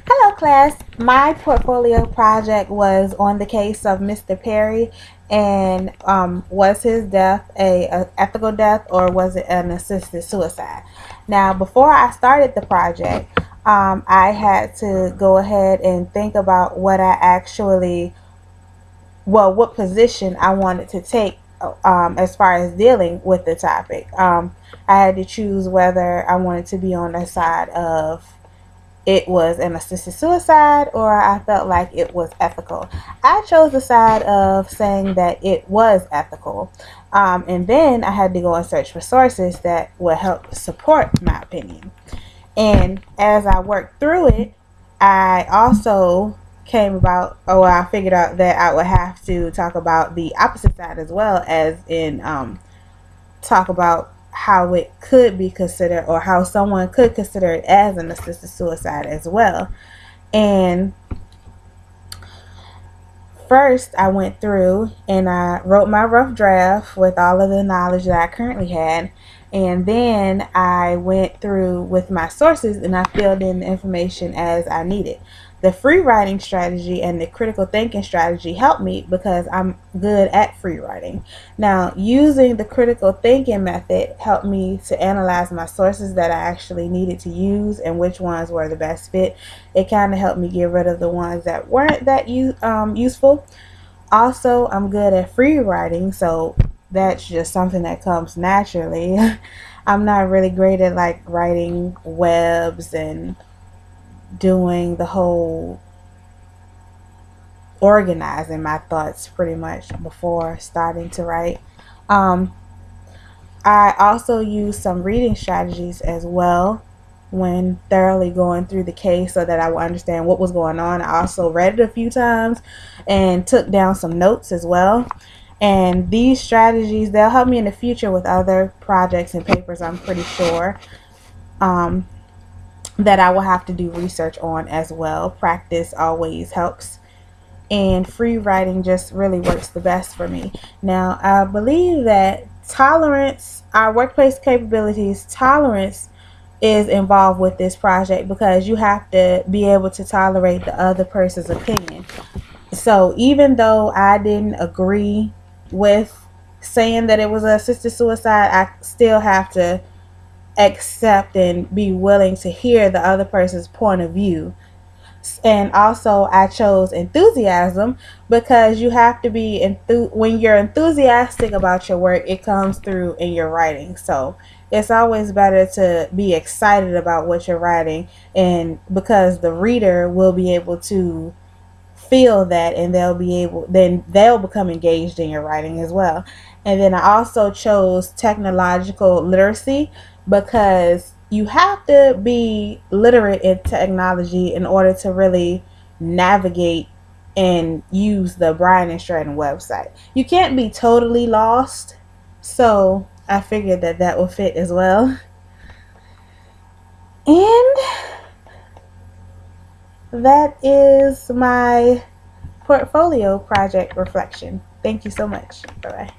Hello, class. My portfolio project was on the case of Mr. Perry, and was his death a ethical death or was it an assisted suicide? Now, before I started the project, I had to go ahead and think about what position I wanted to take as far as dealing with the topic. I had to choose whether I wanted to be on the side of it was an assisted suicide or I felt like it was ethical. I chose the side of saying that it was ethical. And then I had to go and search for sources that would help support my opinion. And as I worked through it, I also I figured out that I would have to talk about the opposite side as well, as in talk about how it could be considered or how someone could consider it as an assisted suicide as well. And first, I went through and I wrote my rough draft with all of the knowledge that I currently had. And then I went through with my sources and I filled in the information as I needed. The free writing strategy and the critical thinking strategy helped me because I'm good at free writing. Now, using the critical thinking method helped me to analyze my sources that I actually needed to use and which ones were the best fit. It kind of helped me get rid of the ones that weren't that useful. Also, I'm good at free writing, so that's just something that comes naturally. I'm not really great at like writing webs and doing the whole organizing my thoughts pretty much before starting to write. Um, I also use some reading strategies as well when thoroughly going through the case so that I would understand what was going on. I also read it a few times and took down some notes as well. And these strategies, they'll help me in the future with other projects and papers, I'm pretty sure, that I will have to do research on as well. Practice always helps. And free writing just really works the best for me. Now, I believe that our workplace capabilities, tolerance is involved with this project because you have to be able to tolerate the other person's opinion. So even though I didn't agree with saying that it was an assisted suicide, I still have to accept and be willing to hear the other person's point of view. And also, I chose enthusiasm because you have to be when you're enthusiastic about your work, it comes through in your writing. So it's always better to be excited about what you're writing, and because the reader will be able to feel that, and they'll become engaged in your writing as well. And then I also chose technological literacy because you have to be literate in technology in order to really navigate and use the Brian and Stratton website. You can't be totally lost, so I figured that will fit as well. And that is my portfolio project reflection. Thank you so much. Bye bye.